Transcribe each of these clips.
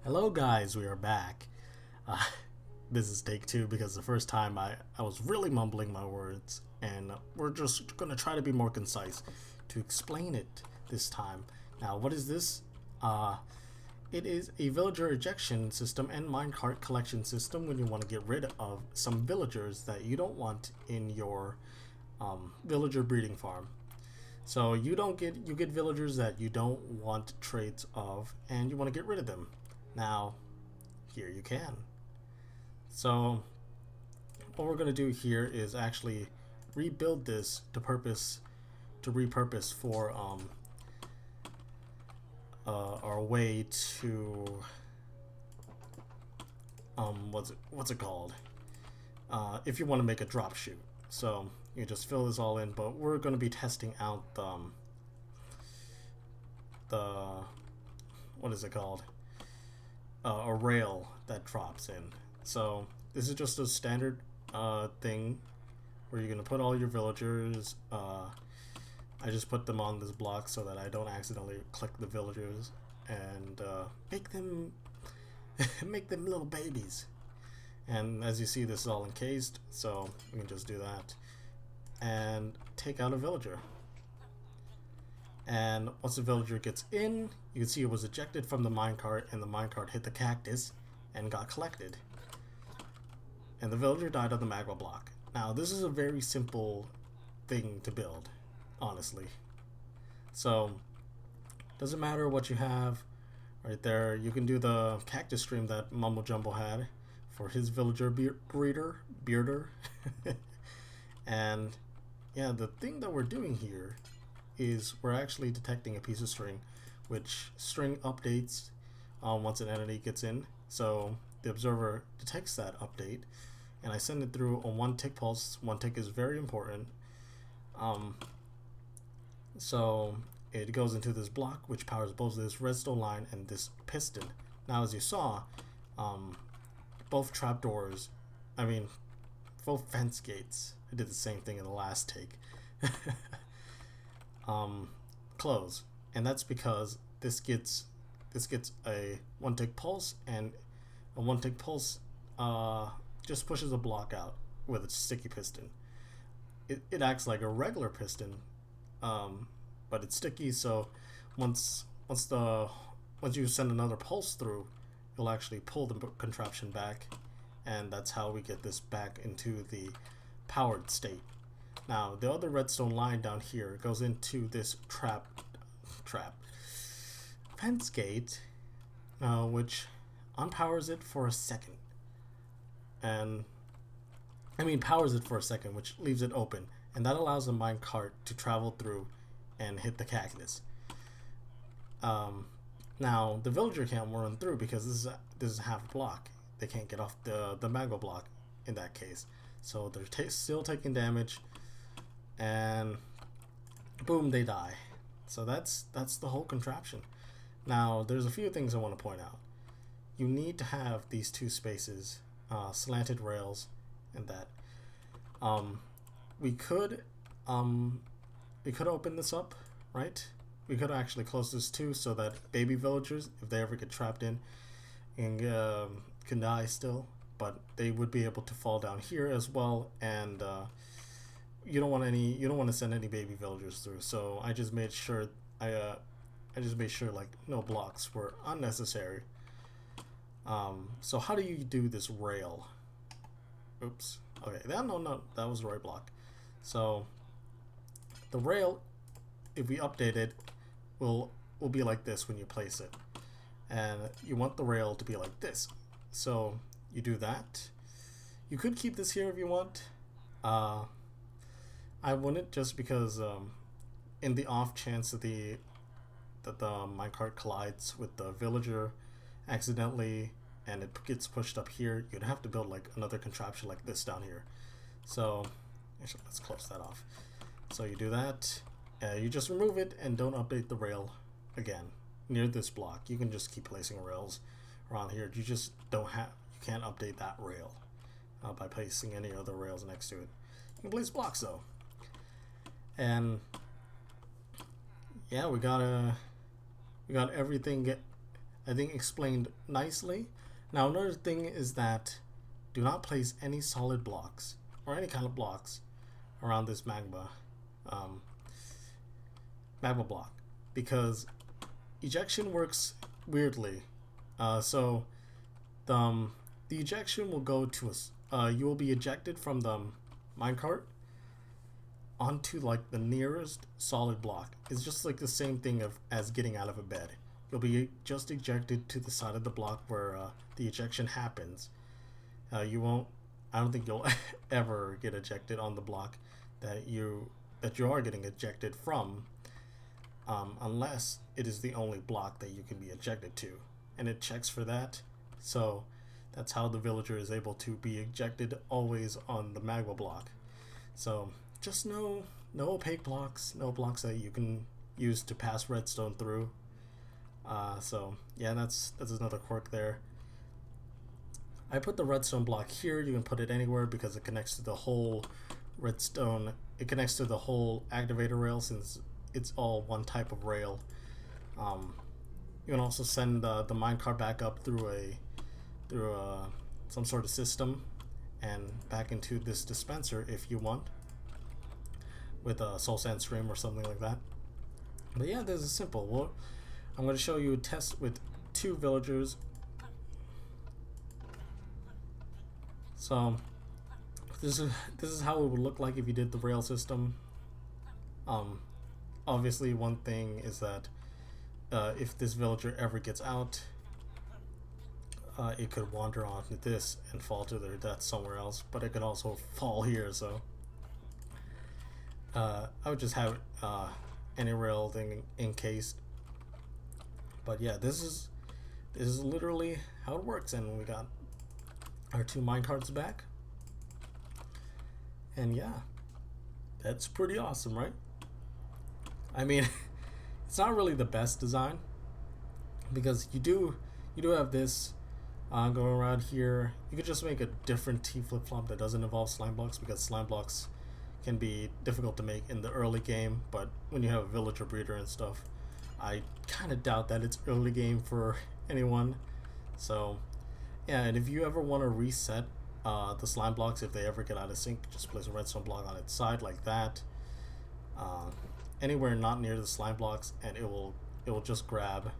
Hello guys, we are back. Uh, this is take two because the first time I was really mumbling my words, and we're just going to try to be more concise to explain it this time. Now, what is this? It is a villager ejection system and minecart collection system when you want to get rid of some villagers that you don't want in your villager breeding farm. So you get villagers that you don't want traits of, and you want to get rid of them. Now, here you can. So what we're going to do here is actually rebuild this to repurpose for our way to what's it called? If you want to make a drop chute. So you just fill this all in, but we're going to be testing out the what is it called? A rail that drops in. So this is just a standard thing where you're gonna put all your villagers. I just put them on this block so that I don't accidentally click the villagers and make them make them little babies. And as you see, this is all encased, so you can just do that and take out a villager. And once the villager gets in, you can see it was ejected from the minecart, and the minecart hit the cactus and got collected. And the villager died on the magma block. Now, this is a very simple thing to build, honestly. So, doesn't matter what you have right there. You can do the cactus stream that Mumbo Jumbo had for his villager bearder. And yeah, the thing that we're doing here is we're actually detecting a piece of string, which string updates once an entity gets in. So the observer detects that update, and I send it through a 1 tick pulse. 1 tick is very important. So it goes into this block, which powers both this redstone line and this piston. Now, as you saw, both trapdoors, both fence gates, I did the same thing in the last take. Close, and that's because this gets a 1 tick pulse, and a 1 tick pulse just pushes a block out with a sticky piston. It acts like a regular piston, but it's sticky. So once you send another pulse through, you'll actually pull the contraption back, and that's how we get this back into the powered state. Now, the other redstone line down here goes into this trap fence gate, which unpowers it for a second. And powers it for a second, which leaves it open, and that allows the minecart to travel through and hit the cactus. Now, the villager can't run through because this is half a block. They can't get off the magma block in that case, so they're still taking damage. And boom, they die. So that's the whole contraption. Now, there's a few things I want to point out. You need to have these two spaces, slanted rails, and that. We could open this up, right? We could actually close this too, so that baby villagers, if they ever get trapped in, and can die still, but they would be able to fall down here as well. And you don't want to send any baby villagers through. So I just made sure like no blocks were unnecessary. So how do you do this rail? Oops. Okay, that was the right block. So the rail, if we update it, will be like this when you place it, and you want the rail to be like this. So you do that. You could keep this here if you want. I wouldn't, just because in the off chance that the minecart collides with the villager accidentally and it gets pushed up here, you'd have to build like another contraption like this down here. So actually, let's close that off. So you do that, you just remove it and don't update the rail again near this block. You can just keep placing rails around here. You just you can't update that rail by placing any other rails next to it. You can place blocks though. And yeah, we got everything I think, explained nicely. Now, another thing is that do not place any solid blocks or any kind of blocks around this um, magma block, because ejection works weirdly. So the ejection will go to you will be ejected from the minecart onto like the nearest solid block. It's just like the same thing as getting out of a bed. You'll be just ejected to the side of the block where the ejection happens. You won't. I don't think you'll ever get ejected on the block that you are getting ejected from, unless it is the only block that you can be ejected to, and it checks for that. So that's how the villager is able to be ejected always on the magma block. So just no opaque blocks, no blocks that you can use to pass redstone through. So yeah, that's another quirk there. I put the redstone block here. You can put it anywhere because it connects to the whole redstone. It connects to the whole activator rail since it's all one type of rail. You can also send the minecart back up through some sort of system and back into this dispenser if you want, with a soul sand stream or something like that. But yeah, this is simple. Well, I'm going to show you a test with 2 villagers. So this is how it would look like if you did the rail system. Obviously, one thing is that if this villager ever gets out, it could wander onto this and fall to their death somewhere else, but it could also fall here. So I would just have any rail thing encased. But yeah, this is literally how it works, and we got our 2 minecarts back, and yeah, that's pretty awesome, right? I mean, it's not really the best design because you do have this going around here. You could just make a different T flip-flop that doesn't involve slime blocks, because slime blocks can be difficult to make in the early game, but when you have a villager breeder and stuff, I kind of doubt that it's early game for anyone. So yeah, and if you ever want to reset the slime blocks, if they ever get out of sync, just place a redstone block on its side like that, anywhere not near the slime blocks, and it will just grab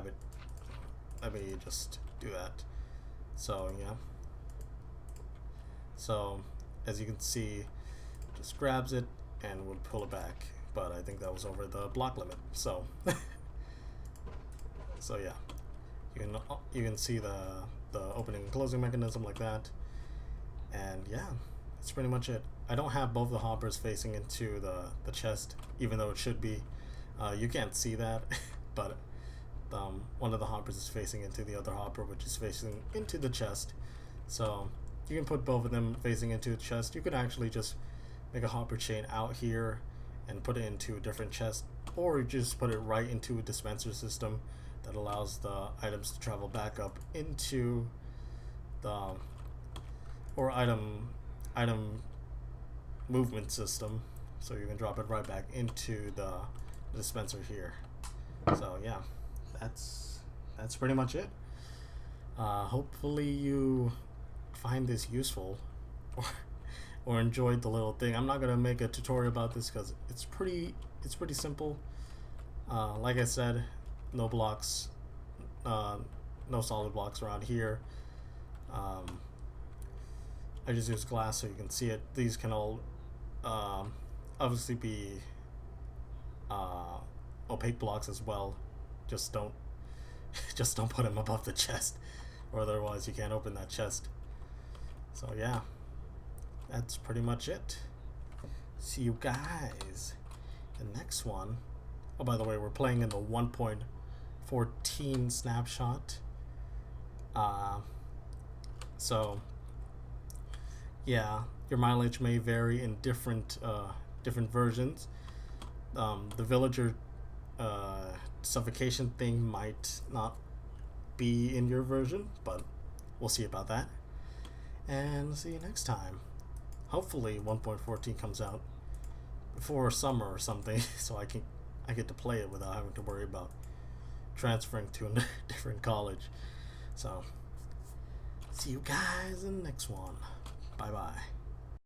it. I mean, you just do that. So yeah, so as you can see, just grabs it and would pull it back, but I think that was over the block limit. So so yeah, you can see the opening and closing mechanism like that, and yeah, that's pretty much it. I don't have both the hoppers facing into the chest, even though it should be. You can't see that, but one of the hoppers is facing into the other hopper, which is facing into the chest. So you can put both of them facing into the chest. You could actually just make a hopper chain out here and put it into a different chest, or just put it right into a dispenser system that allows the items to travel back up into the item movement system, so you can drop it right back into the dispenser here. So yeah, that's pretty much it. Hopefully you find this useful, or enjoyed the little thing. I'm not gonna make a tutorial about this because it's pretty simple. Like I said, no blocks, no solid blocks around here. I just use glass so you can see it. These can all obviously be opaque blocks as well. Just don't put them above the chest, or otherwise you can't open that chest. So yeah, that's pretty much it. See you guys the next one. Oh, by the way, we're playing in the 1.14 snapshot. So yeah, your mileage may vary in different versions. The villager suffocation thing might not be in your version, but we'll see about that. And see you next time. Hopefully 1.14 comes out before summer or something, so I can I get to play it without having to worry about transferring to a different college. So, see you guys in the next one. Bye bye.